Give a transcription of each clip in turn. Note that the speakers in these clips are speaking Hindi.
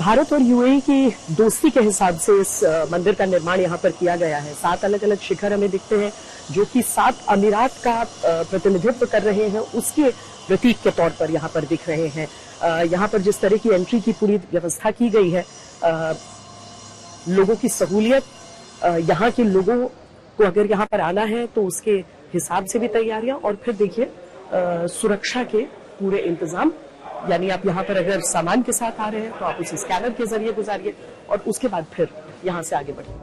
भारत और यूएई की दोस्ती के हिसाब से इस मंदिर का निर्माण यहाँ पर किया गया है। 7 अलग अलग शिखर हमें दिखते हैं जो कि 7 अमीरात का प्रतिनिधित्व कर रहे हैं, उसके प्रतीक के तौर पर यहाँ पर दिख रहे हैं। यहाँ पर जिस तरह की एंट्री की पूरी व्यवस्था की गई है, लोगों की सहूलियत, यहाँ के लोगों को अगर यहाँ पर आना है तो उसके हिसाब से भी तैयारियां, और फिर देखिए सुरक्षा के पूरे इंतजाम। यानी आप यहाँ पर अगर सामान के साथ आ रहे हैं तो आप उसे स्कैनर के जरिए गुजारिए और उसके बाद फिर यहाँ से आगे बढ़िए।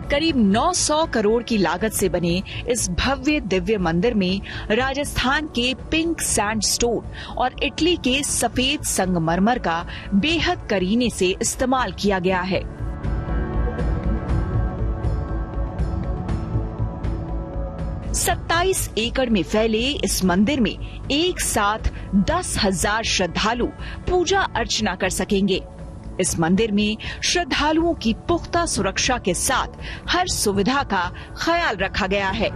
करीब 900 करोड़ की लागत से बने इस भव्य दिव्य मंदिर में राजस्थान के पिंक सैंडस्टोन और इटली के सफेद संगमरमर का बेहद करीने से इस्तेमाल किया गया है। सत्ताईस एकड़ में फैले इस मंदिर में एक साथ 10,000 श्रद्धालु पूजा अर्चना कर सकेंगे। इस मंदिर में श्रद्धालुओं की पुख्ता सुरक्षा के साथ हर सुविधा का ख्याल रखा गया है।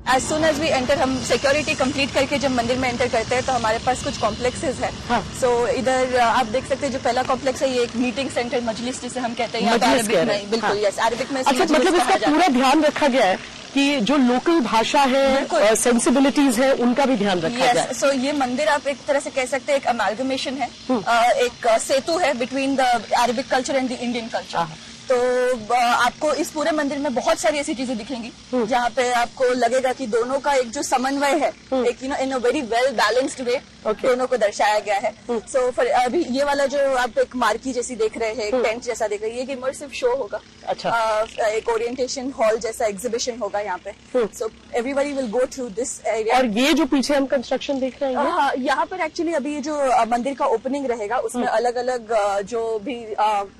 As soon as we enter, हम सिक्योरिटी कंप्लीट करके जब मंदिर में एंटर करते हैं तो हमारे पास कुछ कॉम्प्लेक्सेस है। हाँ। So, इधर आप देख सकते हैं जो पहला कॉम्प्लेक्स है, ये एक मीटिंग सेंटर, मजलिस जिसे हम कहते हैं, अरबिक में। बिल्कुल, यस, अरबिक में। अच्छा, मतलब इसका पूरा ध्यान रखा गया है कि जो लोकल भाषा है, सेंसिबिलिटीज है, उनका भी ध्यान रखा गया है। सो ये मंदिर आप एक तरह से कह सकते हैं एक अमालगमेशन है, एक सेतु है between the Arabic culture and the Indian culture. तो आपको इस पूरे मंदिर में बहुत सारी ऐसी चीजें दिखेंगी जहाँ पे आपको लगेगा कि दोनों का एक जो समन्वय है, एक in a very well balanced way दोनों को दर्शाया गया है। सो अभी ये वाला जो आप एक मार्की जैसी देख रहे हैं, एक टेंट जैसा देख रहे हैं, ये एक इमर्सिव शो होगा। अच्छा। एक ओरिएंटेशन हॉल जैसा एग्जीबिशन होगा यहाँ पे। So everybody will go through this area. और ये जो पीछे हम कंस्ट्रक्शन देख रहे हैं, यहाँ पर एक्चुअली अभी जो मंदिर का ओपनिंग रहेगा उसमें अलग अलग जो भी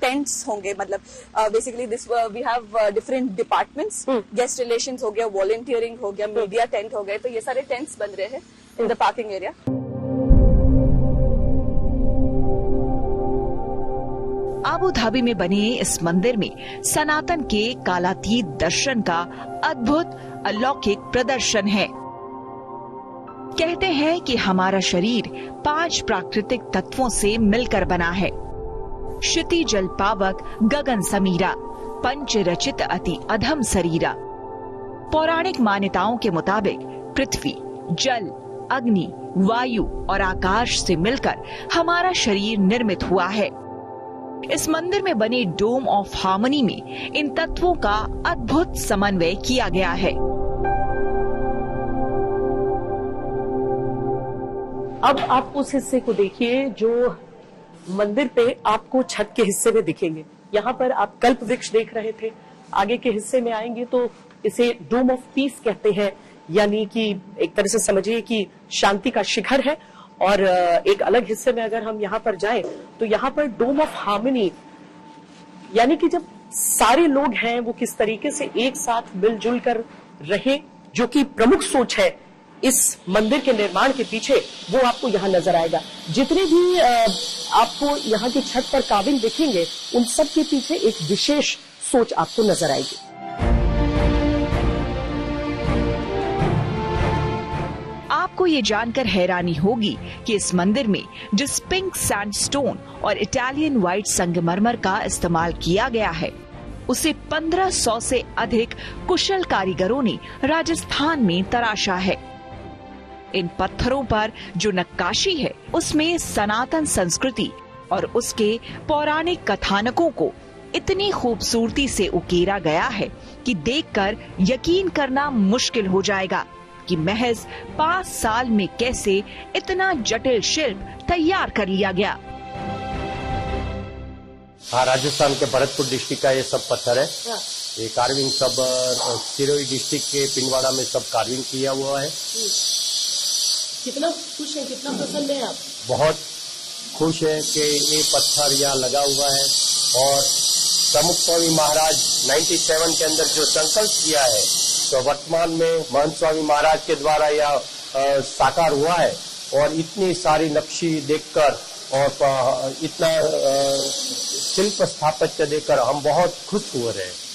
टेंट्स होंगे, मतलब basically this we have different departments, guest relations हो गया, वॉलंटियरिंग हो गया, मीडिया टेंट हो गए, तो ये सारे टेंट्स बन रहे हैं in the parking area. Abu Dhabi में बने इस मंदिर में सनातन के कालातीत दर्शन का अद्भुत अलौकिक प्रदर्शन है। कहते हैं कि हमारा शरीर 5 प्राकृतिक तत्वों से मिलकर बना है। क्षिति जल पावक गगन समीरा, पंच रचित अति अधम शरीरा। पौराणिक मान्यताओं के मुताबिक पृथ्वी, जल, अग्नि, वायु और आकाश से मिलकर हमारा शरीर निर्मित हुआ है। इस मंदिर में बने डोम ऑफ हार्मनी में इन तत्वों का अद्भुत समन्वय किया गया है। अब आप उस हिस्से को देखिए जो मंदिर पे आपको छत के हिस्से में दिखेंगे। यहाँ पर आप कल्प वृक्ष देख रहे थे, आगे के हिस्से में आएंगे तो इसे डोम ऑफ पीस कहते हैं, यानी कि एक तरह से समझिए कि शांति का शिखर है। और एक अलग हिस्से में अगर हम यहाँ पर जाएं तो यहाँ पर डोम ऑफ हार्मनी, यानी कि जब सारे लोग हैं वो किस तरीके से एक साथ मिलजुल कर रहे, जो कि प्रमुख सोच है इस मंदिर के निर्माण के पीछे, वो आपको यहाँ नजर आएगा। जितने भी आपको यहाँ की छत पर काबिल दिखेंगे, उन सब के पीछे एक विशेष सोच आपको नजर आएगी। आपको ये जानकर हैरानी होगी कि इस मंदिर में जिस पिंक सैंडस्टोन और इटालियन व्हाइट संगमरमर का इस्तेमाल किया गया है, उसे 1500 से अधिक कुशल कारीगरों ने राजस्थान में तराशा है। इन पत्थरों पर जो नक्काशी है उसमें सनातन संस्कृति और उसके पौराणिक कथानकों को इतनी खूबसूरती से उकेरा गया है कि देखकर यकीन करना मुश्किल हो जाएगा कि महज 5 साल में कैसे इतना जटिल शिल्प तैयार कर लिया गया। हाँ, राजस्थान के भरतपुर डिस्ट्रिक्ट का ये सब पत्थर है। ये कार्विंग सब सिरोही डिस्ट्रिक्ट के पिंडवाड़ा में सब कार्विंग किया हुआ है। कितना खुश है, कितना पसंद है आप? बहुत खुश है कि ये पत्थर यहाँ लगा हुआ है। और प्रमुख स्वामी महाराज 97 के अंदर जो संकल्प किया है, तो वर्तमान में महंत स्वामी महाराज के द्वारा यह साकार हुआ है। और इतनी सारी नक्शी देखकर और इतना शिल्प स्थापत्य देखकर हम बहुत खुश हो रहे हैं।